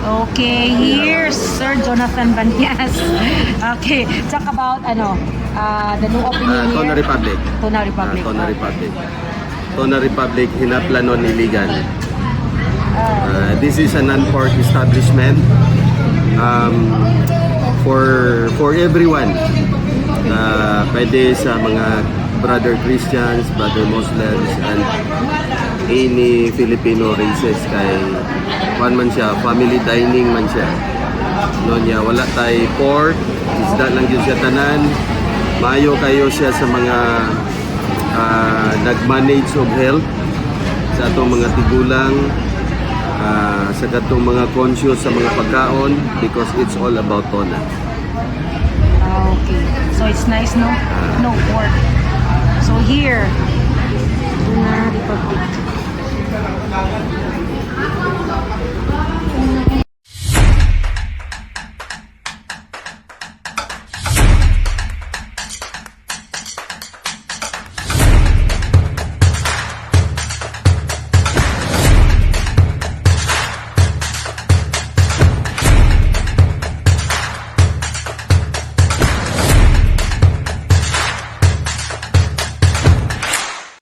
Okay, here's Sir Jonathan Banyas. Okay, talk about the new opening Tona here. Republic. Tona Republic. Tona Republic. Tona Republic, Hinaplanon, Iligan. This is a non-pork establishment for everyone. Pwede sa mga brother Christians, brother Muslims, and any Filipino races. Kay man siya, family dining man siya. No niya, wala tay pork, isda lang yun siya tanan. Mayo kayo siya sa mga nag-manage of health sa atong mga tigulang, sa katong mga conscious sa mga pagkaon, because it's all about tona. Okay, so it's nice, no? No pork. So here, Tona Republic.